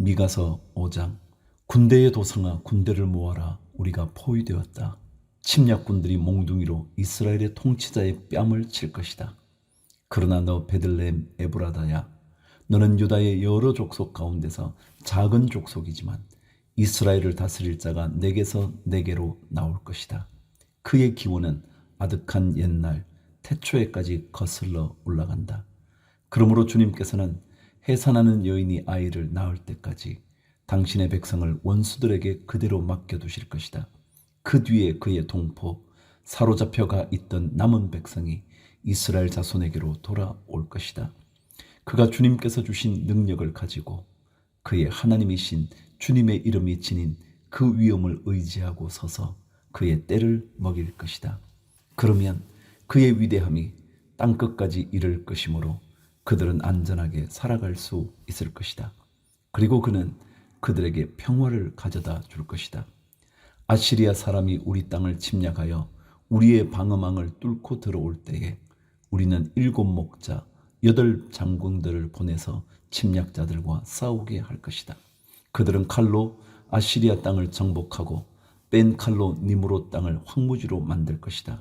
미가서 5장. 군대의 도성아, 군대를 모아라. 우리가 포위되었다. 침략군들이 몽둥이로 이스라엘의 통치자의 뺨을 칠 것이다. 그러나 너 베들레헴 에브라다야, 너는 유다의 여러 족속 가운데서 작은 족속이지만 이스라엘을 다스릴 자가 내게서 내게로 나올 것이다. 그의 기원은 아득한 옛날 태초에까지 거슬러 올라간다. 그러므로 주님께서는 해산하는 여인이 아이를 낳을 때까지 당신의 백성을 원수들에게 그대로 맡겨두실 것이다. 그 뒤에 그의 동포, 사로잡혀가 있던 남은 백성이 이스라엘 자손에게로 돌아올 것이다. 그가 주님께서 주신 능력을 가지고 그의 하나님이신 주님의 이름이 지닌 그 위엄을 의지하고 서서 그의 때를 먹일 것이다. 그러면 그의 위대함이 땅끝까지 이를 것이므로 그들은 안전하게 살아갈 수 있을 것이다. 그리고 그는 그들에게 평화를 가져다 줄 것이다. 아시리아 사람이 우리 땅을 침략하여 우리의 방어망을 뚫고 들어올 때에 우리는 7 목자 8 장군들을 보내서 침략자들과 싸우게 할 것이다. 그들은 칼로 아시리아 땅을 정복하고 뺀 칼로 니므롯 땅을 황무지로 만들 것이다.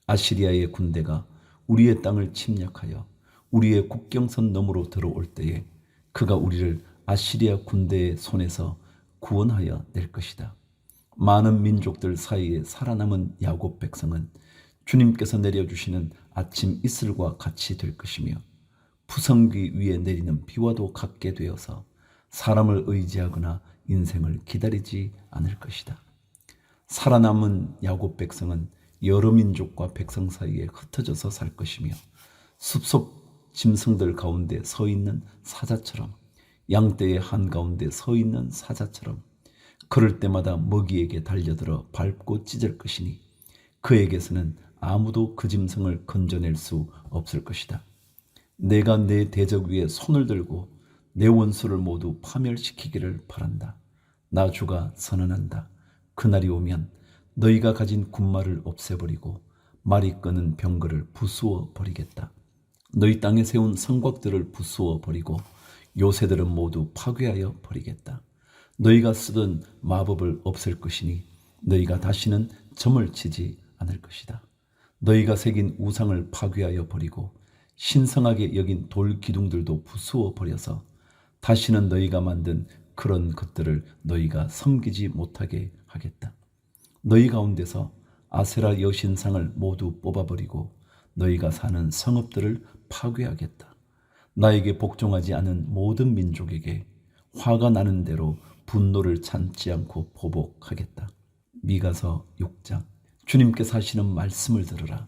아시리아의 군대가 우리의 땅을 침략하여 우리의 국경선 너머로 들어올 때에 그가 우리를 아시리아 군대의 손에서 구원하여 낼 것이다. 많은 민족들 사이에 살아남은 야곱 백성은 주님께서 내려주시는 아침 이슬과 같이 될 것이며 푸성귀 위에 내리는 비와도 같게 되어서 사람을 의지하거나 인생을 기다리지 않을 것이다. 살아남은 야곱 백성은 여러 민족과 백성 사이에 흩어져서 살 것이며 숲속 짐승들 가운데 서 있는 사자처럼, 양떼의 한가운데 서 있는 사자처럼 그럴 때마다 먹이에게 달려들어 밟고 찢을 것이니 그에게서는 아무도 그 짐승을 건져낼 수 없을 것이다. 내가 내 대적 위에 손을 들고 내 원수를 모두 파멸시키기를 바란다. 나 주가 선언한다. 그날이 오면 너희가 가진 군마를 없애버리고 말이 끄는 병거를 부수어 버리겠다. 너희 땅에 세운 성곽들을 부수어 버리고 요새들은 모두 파괴하여 버리겠다. 너희가 쓰던 마법을 없앨 것이니 너희가 다시는 점을 치지 않을 것이다. 너희가 새긴 우상을 파괴하여 버리고 신성하게 여긴 돌 기둥들도 부수어 버려서 다시는 너희가 만든 그런 것들을 너희가 섬기지 못하게 하겠다. 너희 가운데서 아세라 여신상을 모두 뽑아버리고 너희가 사는 성읍들을 파괴하겠다. 나에게 복종하지 않은 모든 민족에게 화가 나는 대로 분노를 참지 않고 보복하겠다. 미가서 6장. 주님께서 하시는 말씀을 들으라.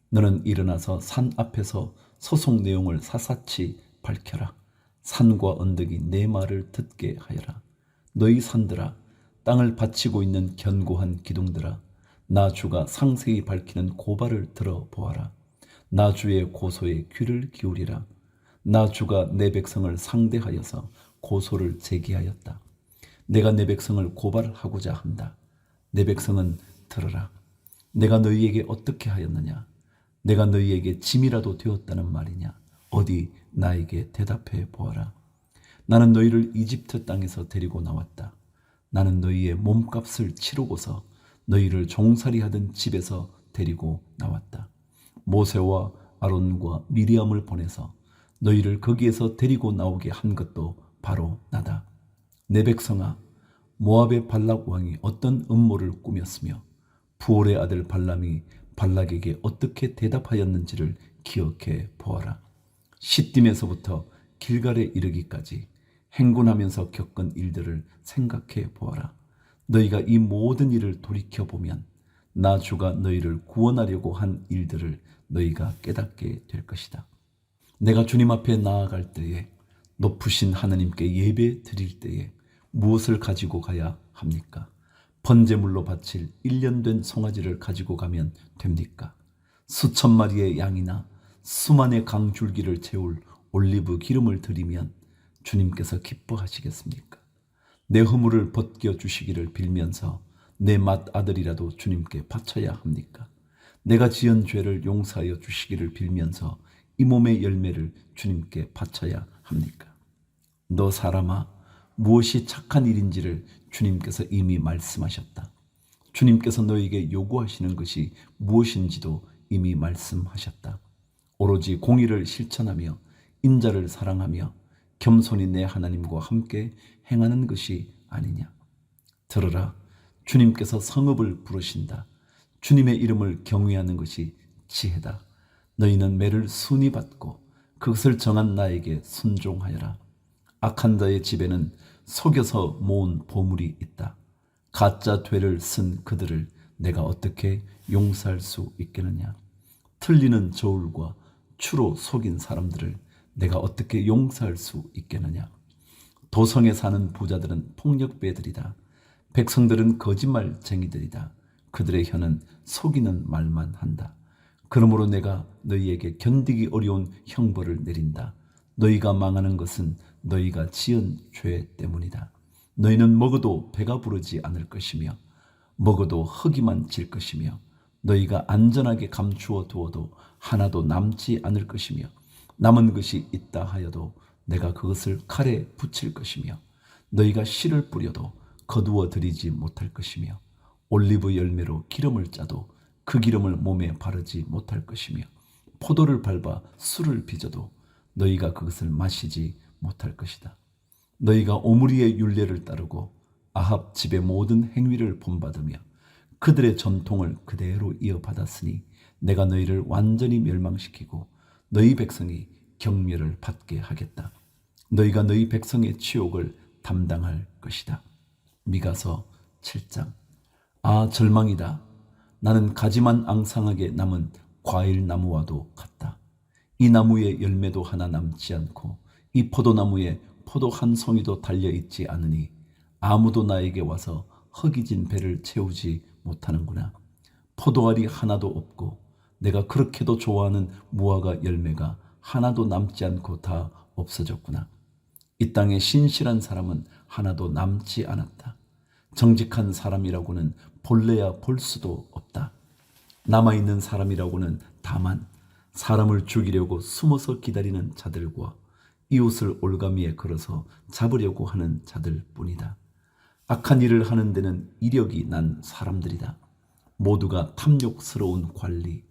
너는 일어나서 산 앞에서 소송 내용을 사사치 밝혀라. 산과 언덕이 내 말을 듣게 하여라. 너희 산들아, 땅을 받치고 있는 견고한 기둥들아, 나 주가 상세히 밝히는 고발을 들어보아라. 나 주의 고소에 귀를 기울이라. 나 주가 내 백성을 상대하여서 고소를 제기하였다. 내가 내 백성을 고발하고자 한다. 내 백성은 들으라. 내가 너희에게 어떻게 하였느냐? 내가 너희에게 짐이라도 되었다는 말이냐? 어디 나에게 대답해 보아라. 나는 너희를 이집트 땅에서 데리고 나왔다. 나는 너희의 몸값을 치르고서 너희를 종살이하던 집에서 데리고 나왔다. 모세와 아론과 미리암을 보내서 너희를 거기에서 데리고 나오게 한 것도 바로 나다. 내 백성아, 모압의 발락 왕이 어떤 음모를 꾸몄으며 부올의 아들 발람이 발락에게 어떻게 대답하였는지를 기억해 보아라. 시딤에서부터 길갈에 이르기까지 행군하면서 겪은 일들을 생각해 보아라. 너희가 이 모든 일을 돌이켜보면 나 주가 너희를 구원하려고 한 일들을 너희가 깨닫게 될 것이다. 내가 주님 앞에 나아갈 때에 높으신 하나님께 예배 드릴 때에 무엇을 가지고 가야 합니까? 번제물로 바칠 1년 된 송아지를 가지고 가면 됩니까? 수천 마리의 양이나 수만의 강줄기를 채울 올리브 기름을 드리면 주님께서 기뻐하시겠습니까? 내 허물을 벗겨주시기를 빌면서 내 맏아들이라도 주님께 바쳐야 합니까? 내가 지은 죄를 용서하여 주시기를 빌면서 이 몸의 열매를 주님께 바쳐야 합니까? 너 사람아, 무엇이 착한 일인지를 주님께서 이미 말씀하셨다. 주님께서 너에게 요구하시는 것이 무엇인지도 이미 말씀하셨다. 오로지 공의를 실천하며 인자를 사랑하며 겸손히 내 하나님과 함께 행하는 것이 아니냐. 들으라, 주님께서 성읍을 부르신다. 주님의 이름을 경외하는 것이 지혜다. 너희는 매를 순히 받고 그것을 정한 나에게 순종하여라. 악한 자의 집에는 속여서 모은 보물이 있다. 가짜 되를 쓴 그들을 내가 어떻게 용서할 수 있겠느냐. 틀리는 저울과 추로 속인 사람들을 내가 어떻게 용서할 수 있겠느냐. 도성에 사는 부자들은 폭력배들이다. 백성들은 거짓말쟁이들이다. 그들의 혀는 속이는 말만 한다. 그러므로 내가 너희에게 견디기 어려운 형벌을 내린다. 너희가 망하는 것은 너희가 지은 죄 때문이다. 너희는 먹어도 배가 부르지 않을 것이며 먹어도 허기만 질 것이며 너희가 안전하게 감추어 두어도 하나도 남지 않을 것이며 남은 것이 있다 하여도 내가 그것을 칼에 붙일 것이며 너희가 씨를 뿌려도 거두어 들이지 못할 것이며 올리브 열매로 기름을 짜도 그 기름을 몸에 바르지 못할 것이며 포도를 밟아 술을 빚어도 너희가 그것을 마시지 못할 것이다. 너희가 오므리의 율례를 따르고 아합 집의 모든 행위를 본받으며 그들의 전통을 그대로 이어받았으니 내가 너희를 완전히 멸망시키고 너희 백성이 경멸을 받게 하겠다. 너희가 너희 백성의 치욕을 담당할 것이다. 미가서 7장. 아, 절망이다. 나는 가지만 앙상하게 남은 과일 나무와도 같다. 이 나무에 열매도 하나 남지 않고 이 포도나무에 포도 한 송이도 달려있지 않으니 아무도 나에게 와서 허기진 배를 채우지 못하는구나. 포도알이 하나도 없고 내가 그렇게도 좋아하는 무화과 열매가 하나도 남지 않고 다 없어졌구나. 이 땅에 신실한 사람은 하나도 남지 않았다. 정직한 사람이라고는 볼래야 볼 수도 없다. 남아있는 사람이라고는 다만 사람을 죽이려고 숨어서 기다리는 자들과 이웃을 올가미에 걸어서 잡으려고 하는 자들 뿐이다. 악한 일을 하는 데는 이력이 난 사람들이다. 모두가 탐욕스러운 관리,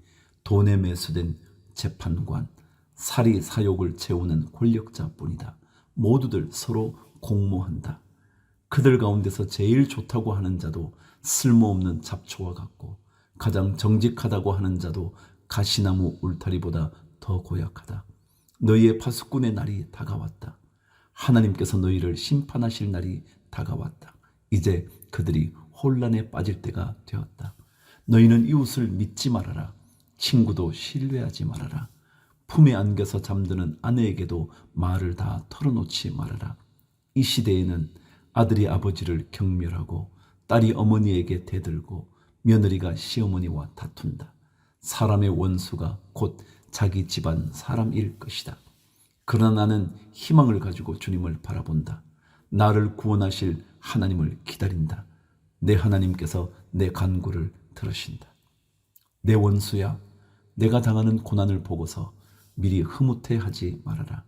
돈에 매수된 재판관, 사리 사욕을 채우는 권력자뿐이다. 모두들 서로 공모한다. 그들 가운데서 제일 좋다고 하는 자도 쓸모없는 잡초와 같고 가장 정직하다고 하는 자도 가시나무 울타리보다 더 고약하다. 너희의 파수꾼의 날이 다가왔다. 하나님께서 너희를 심판하실 날이 다가왔다. 이제 그들이 혼란에 빠질 때가 되었다. 너희는 이웃을 믿지 말아라. 친구도 신뢰하지 말아라. 품에 안겨서 잠드는 아내에게도 말을 다 털어놓지 말아라. 이 시대에는 아들이 아버지를 경멸하고 딸이 어머니에게 대들고 며느리가 시어머니와 다툰다. 사람의 원수가 곧 자기 집안 사람일 것이다. 그러나 나는 희망을 가지고 주님을 바라본다. 나를 구원하실 하나님을 기다린다. 내 하나님께서 내 간구를 들으신다. 내 원수야, 내가 당하는 고난을 보고서 미리 흐뭇해하지 말아라.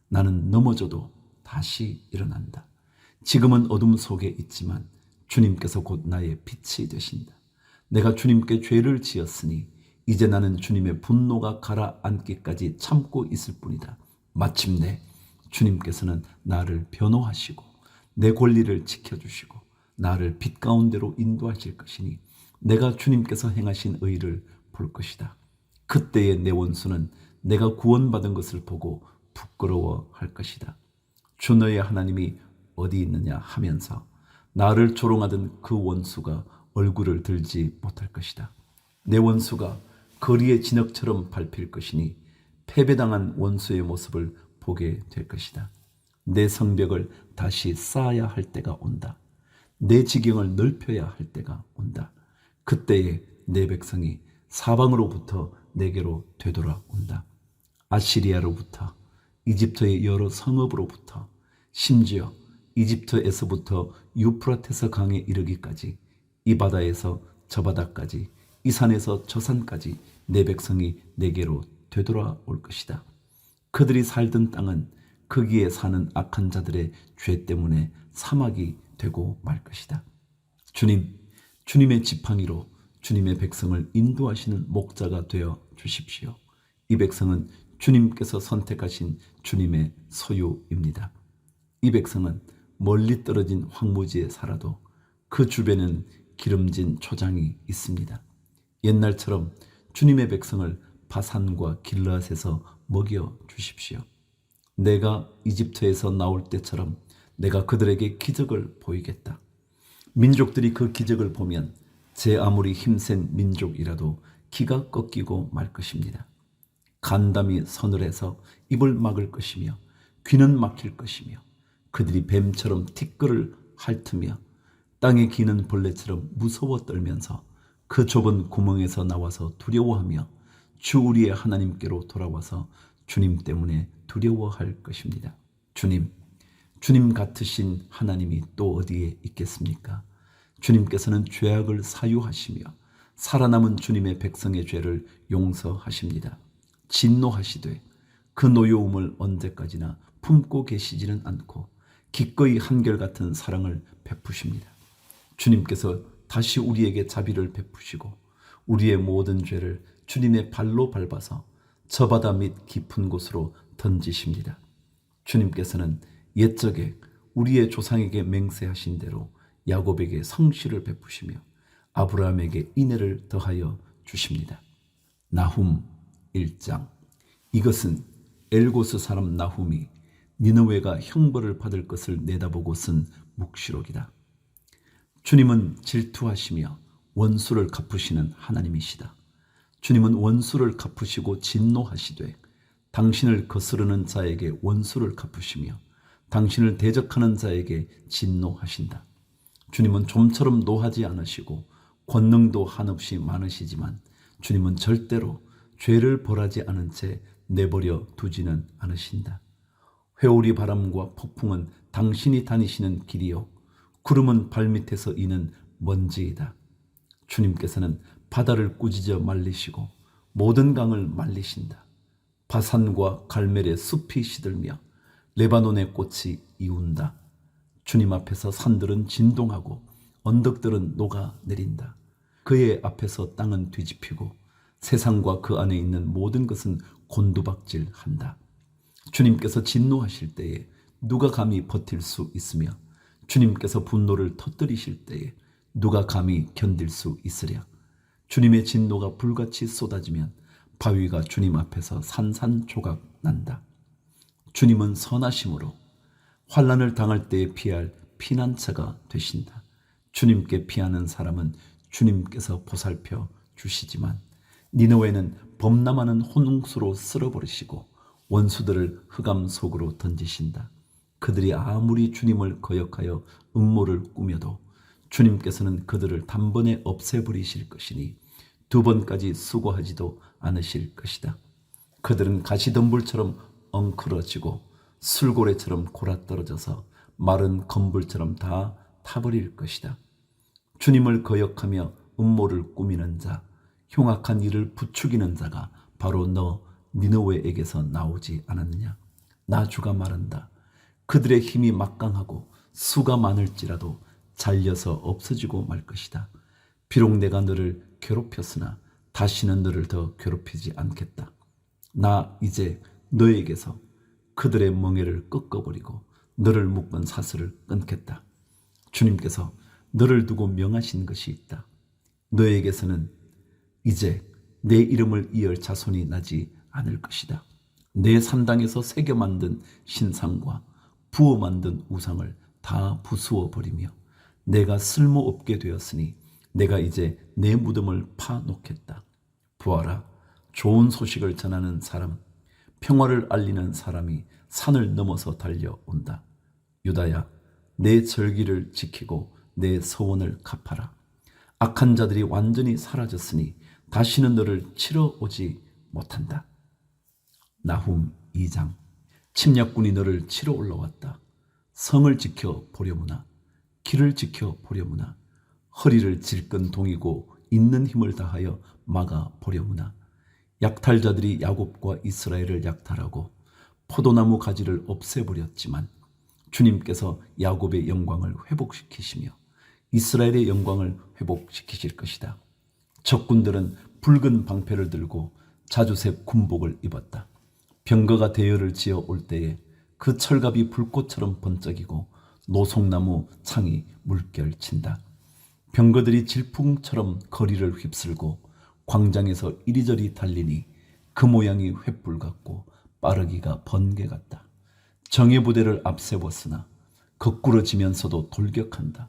나는 넘어져도 다시 일어난다. 지금은 어둠 속에 있지만 주님께서 곧 나의 빛이 되신다. 내가 주님께 죄를 지었으니 이제 나는 주님의 분노가 가라앉기까지 참고 있을 뿐이다. 마침내 주님께서는 나를 변호하시고 내 권리를 지켜주시고 나를 빛 가운데로 인도하실 것이니 내가 주님께서 행하신 의를 볼 것이다. 그때의 내 원수는 내가 구원받은 것을 보고 부끄러워할 것이다. 주 너의 하나님이 어디 있느냐 하면서 나를 조롱하던 그 원수가 얼굴을 들지 못할 것이다. 내 원수가 거리의 진흙처럼 밟힐 것이니 패배당한 원수의 모습을 보게 될 것이다. 내 성벽을 다시 쌓아야 할 때가 온다. 내 지경을 넓혀야 할 때가 온다. 그때에 내 백성이 사방으로부터 내게로 되돌아온다. 아시리아로부터, 이집트의 여러 성읍으로부터, 심지어 이집트에서부터 유프라테스 강에 이르기까지, 이 바다에서 저 바다까지, 이 산에서 저 산까지 내 백성이 내게로 되돌아올 것이다. 그들이 살던 땅은 거기에 사는 악한 자들의 죄 때문에 사막이 되고 말 것이다. 주님, 주님의 지팡이로 주님의 백성을 인도하시는 목자가 되어 주십시오. 이 백성은 주님께서 선택하신 주님의 소유입니다. 이 백성은 멀리 떨어진 황무지에 살아도 그 주변엔 기름진 초장이 있습니다. 옛날처럼 주님의 백성을 바산과 길르앗에서 먹여 주십시오. 내가 이집트에서 나올 때처럼 내가 그들에게 기적을 보이겠다. 민족들이 그 기적을 보면 제 아무리 힘센 민족이라도 기가 꺾이고 말 것입니다. 간담이 서늘해서 입을 막을 것이며 귀는 막힐 것이며 그들이 뱀처럼 티끌을 핥으며 땅에 기는 벌레처럼 무서워 떨면서 그 좁은 구멍에서 나와서 두려워하며 주 우리의 하나님께로 돌아와서 주님 때문에 두려워할 것입니다. 주님 같으신 하나님이 또 어디에 있겠습니까? 주님께서는 죄악을 사유하시며 살아남은 주님의 백성의 죄를 용서하십니다. 진노하시되 그 노여움을 언제까지나 품고 계시지는 않고 기꺼이 한결같은 사랑을 베푸십니다. 주님께서 다시 우리에게 자비를 베푸시고 우리의 모든 죄를 주님의 발로 밟아서 저 바다 밑 깊은 곳으로 던지십니다. 주님께서는 옛적에 우리의 조상에게 맹세하신 대로 야곱에게 성실을 베푸시며 아브라함에게 인애를 더하여 주십니다. 나훔 1장. 이것은 엘고스 사람 나훔이 니느웨가 형벌을 받을 것을 내다보고 쓴 묵시록이다. 주님은 질투하시며 원수를 갚으시는 하나님이시다. 주님은 원수를 갚으시고 진노하시되 당신을 거스르는 자에게 원수를 갚으시며 당신을 대적하는 자에게 진노하신다. 주님은 좀처럼 노하지 않으시고 권능도 한없이 많으시지만 주님은 절대로 죄를 벌하지 않은 채 내버려 두지는 않으신다. 회오리 바람과 폭풍은 당신이 다니시는 길이요 구름은 발밑에서 이는 먼지이다. 주님께서는 바다를 꾸짖어 말리시고 모든 강을 말리신다. 바산과 갈멜의 숲이 시들며 레바논의 꽃이 이운다. 주님 앞에서 산들은 진동하고 언덕들은 녹아내린다. 그의 앞에서 땅은 뒤집히고 세상과 그 안에 있는 모든 것은 곤두박질한다. 주님께서 진노하실 때에 누가 감히 버틸 수 있으며 주님께서 분노를 터뜨리실 때에 누가 감히 견딜 수 있으랴. 주님의 진노가 불같이 쏟아지면 바위가 주님 앞에서 산산조각 난다. 주님은 선하심으로 환난을 당할 때에 피할 피난처가 되신다. 주님께 피하는 사람은 주님께서 보살펴 주시지만 니느웨는 범람하는 혼웅수로 쓸어버리시고 원수들을 흑암 속으로 던지신다. 그들이 아무리 주님을 거역하여 음모를 꾸며도 주님께서는 그들을 단번에 없애버리실 것이니 두 번까지 수고하지도 않으실 것이다. 그들은 가시덤불처럼 엉클어지고 술고래처럼 골아떨어져서 마른 건불처럼 다 타버릴 것이다. 주님을 거역하며 음모를 꾸미는 자, 흉악한 일을 부추기는 자가 바로 너 니느웨에게서 나오지 않았느냐. 나 주가 말한다. 그들의 힘이 막강하고 수가 많을지라도 잘려서 없어지고 말 것이다. 비록 내가 너를 괴롭혔으나 다시는 너를 더 괴롭히지 않겠다. 나 이제 너에게서 그들의 멍에를 꺾어버리고 너를 묶은 사슬을 끊겠다. 주님께서 너를 두고 명하신 것이 있다. 너에게서는 이제 내 이름을 이을 자손이 나지 않을 것이다. 내 산당에서 새겨 만든 신상과 부어 만든 우상을 다 부수어 버리며 내가 쓸모없게 되었으니 내가 이제 내 무덤을 파놓겠다. 보아라, 좋은 소식을 전하는 사람, 평화를 알리는 사람이 산을 넘어서 달려온다. 유다야, 내 절기를 지키고 내 서원을 갚아라. 악한 자들이 완전히 사라졌으니 다시는 너를 치러 오지 못한다. 나훔 2장. 침략군이 너를 치러 올라왔다. 성을 지켜 보려무나 길을 지켜 보려무나 허리를 질끈 동이고 있는 힘을 다하여 막아 보려무나 약탈자들이 야곱과 이스라엘을 약탈하고 포도나무 가지를 없애버렸지만 주님께서 야곱의 영광을 회복시키시며 이스라엘의 영광을 회복시키실 것이다. 적군들은 붉은 방패를 들고 자주색 군복을 입었다. 병거가 대열을 지어 올 때에 그 철갑이 불꽃처럼 번쩍이고 노송나무 창이 물결친다. 병거들이 질풍처럼 거리를 휩쓸고 광장에서 이리저리 달리니 그 모양이 횃불 같고 빠르기가 번개 같다. 정예 부대를 앞세웠으나 거꾸러지면서도 돌격한다.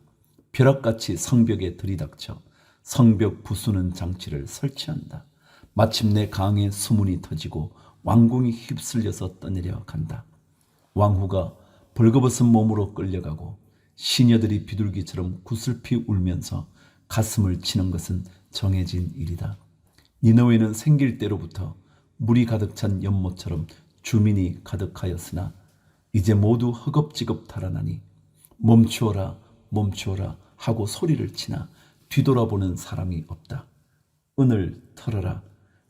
벼락같이 성벽에 들이닥쳐 성벽 부수는 장치를 설치한다. 마침내 강의 수문이 터지고 왕궁이 휩쓸려서 떠내려 간다. 왕후가 벌거벗은 몸으로 끌려가고 시녀들이 비둘기처럼 구슬피 울면서 가슴을 치는 것은 정해진 일이다. 니느웨는 생길 때로부터 물이 가득 찬 연못처럼 주민이 가득하였으나 이제 모두 허겁지겁 달아나니 멈추어라 멈추어라 하고 소리를 치나 뒤돌아보는 사람이 없다. 은을 털어라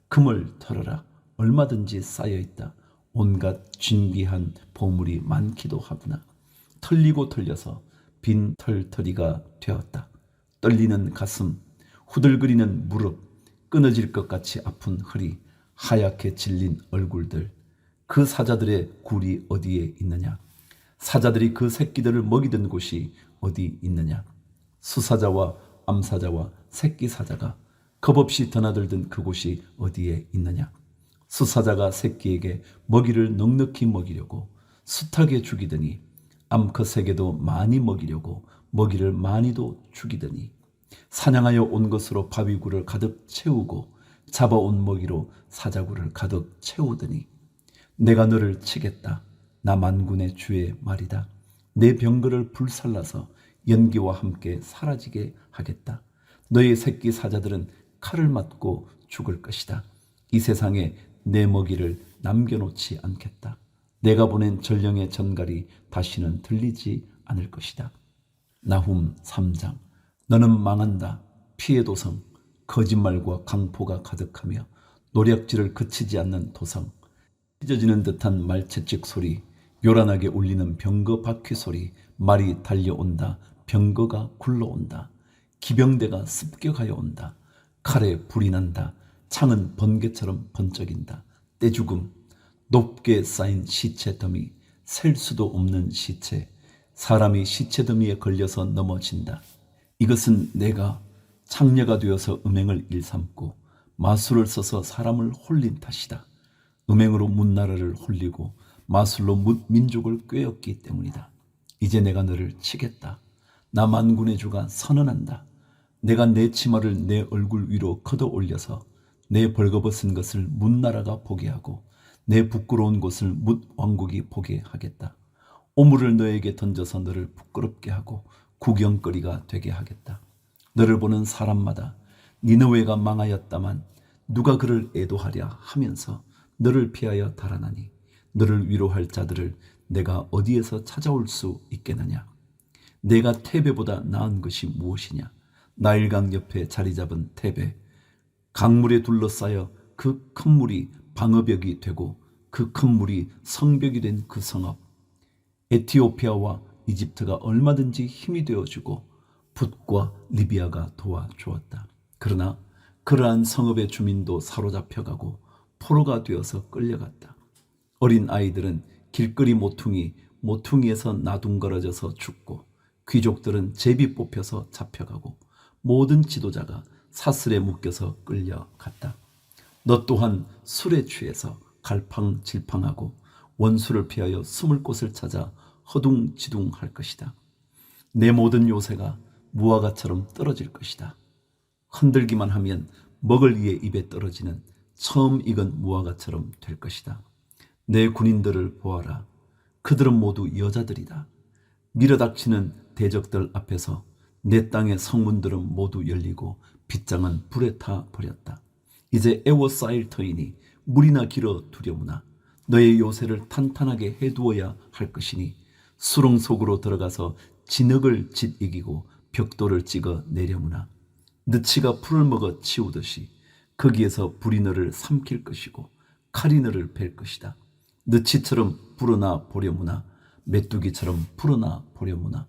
금을 털어라 얼마든지 쌓여있다. 온갖 진귀한 보물이 많기도 하구나. 털리고 털려서 빈 털터리가 되었다. 떨리는 가슴, 후들거리는 무릎, 끊어질 것 같이 아픈 허리, 하얗게 질린 얼굴들, 그 사자들의 굴이 어디에 있느냐? 사자들이 그 새끼들을 먹이던 곳이 어디 있느냐? 수사자와 암사자와 새끼 사자가 겁없이 드나들던 그곳이 어디에 있느냐? 수사자가 새끼에게 먹이를 넉넉히 먹이려고 숱하게 죽이더니 암컷에게도 많이 먹이려고 먹이를 많이도 죽이더니 사냥하여 온 것으로 바위굴을 가득 채우고 잡아온 먹이로 사자굴을 가득 채우더니 내가 너를 치겠다. 나 만군의 주의 말이다. 내 병거를 불살라서 연기와 함께 사라지게 하겠다. 너의 새끼 사자들은 칼을 맞고 죽을 것이다. 이 세상에 내 먹이를 남겨놓지 않겠다. 내가 보낸 전령의 전갈이 다시는 들리지 않을 것이다. 나훔 3장. 너는 망한다. 피해 도성. 거짓말과 강포가 가득하며 노략질을 그치지 않는 도성. 찢어지는 듯한 말채찍 소리, 요란하게 울리는 병거 바퀴 소리, 말이 달려온다. 병거가 굴러온다. 기병대가 습격하여 온다. 칼에 불이 난다. 창은 번개처럼 번쩍인다. 떼죽음, 높게 쌓인 시체 더미, 셀 수도 없는 시체, 사람이 시체 더미에 걸려서 넘어진다. 이것은 내가 창녀가 되어서 음행을 일삼고 마술을 써서 사람을 홀린 탓이다. 음행으로 문나라를 홀리고 마술로 민족을 꿰었기 때문이다. 이제 내가 너를 치겠다. 나 만군의 주가 선언한다. 내가 내 치마를 내 얼굴 위로 걷어 올려서 내 벌거벗은 것을 문나라가 보게 하고 내 부끄러운 곳을 뭇 왕국이 보게 하겠다. 오물을 너에게 던져서 너를 부끄럽게 하고 구경거리가 되게 하겠다. 너를 보는 사람마다 니느웨가 망하였다만 누가 그를 애도하랴 하면서 너를 피하여 달아나니 너를 위로할 자들을 내가 어디에서 찾아올 수 있겠느냐. 내가 테베보다 나은 것이 무엇이냐. 나일강 옆에 자리 잡은 테베, 강물에 둘러싸여 그 큰 물이 방어벽이 되고 그 큰 물이 성벽이 된 그 성읍. 에티오피아와 이집트가 얼마든지 힘이 되어주고 붓과 리비아가 도와주었다. 그러나 그러한 성읍의 주민도 사로잡혀가고 포로가 되어서 끌려갔다. 어린 아이들은 길거리 모퉁이에서 나둥거려져서 죽고 귀족들은 제비 뽑혀서 잡혀가고 모든 지도자가 사슬에 묶여서 끌려갔다. 너 또한 술에 취해서 갈팡질팡하고 원수를 피하여 숨을 곳을 찾아 허둥지둥할 것이다. 내 모든 요새가 무화과처럼 떨어질 것이다. 흔들기만 하면 먹을 이의 입에 떨어지는 처음 익은 무화과처럼 될 것이다. 내 군인들을 보아라. 그들은 모두 여자들이다. 밀어닥치는 대적들 앞에서 내 땅의 성문들은 모두 열리고 빗장은 불에 타 버렸다. 이제 에워싸일 터이니 물이나 길어 두려무나 너의 요새를 탄탄하게 해두어야 할 것이니 수렁 속으로 들어가서 진흙을 짓이기고 벽돌을 찍어 내려무나 느치가 풀을 먹어 치우듯이 거기에서 불이 너를 삼킬 것이고 칼이 너를 벨 것이다. 느치처럼 불어나 보려무나 메뚜기처럼 풀어나 보려무나.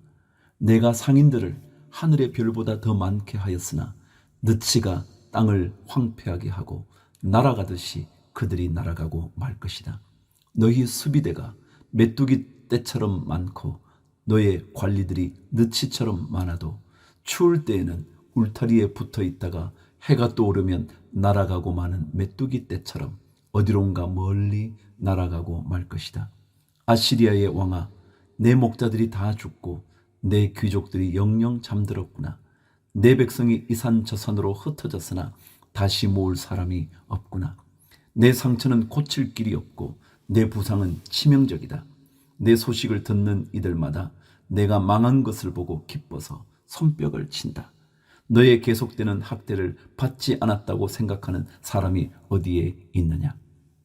내가 상인들을 하늘의 별보다 더 많게 하였으나 너치가 땅을 황폐하게 하고 날아가듯이 그들이 날아가고 말 것이다. 너희 수비대가 메뚜기 떼처럼 많고 너의 관리들이 너치처럼 많아도 추울 때에는 울타리에 붙어 있다가 해가 떠오르면 날아가고 마는 메뚜기 떼처럼 어디론가 멀리 날아가고 말 것이다. 아시리아의 왕아, 내 목자들이 다 죽고 내 귀족들이 영영 잠들었구나. 내 백성이 이 산 저 산으로 흩어졌으나 다시 모을 사람이 없구나. 내 상처는 고칠 길이 없고 내 부상은 치명적이다. 내 소식을 듣는 이들마다 내가 망한 것을 보고 기뻐서 손뼉을 친다. 너의 계속되는 학대를 받지 않았다고 생각하는 사람이 어디에 있느냐?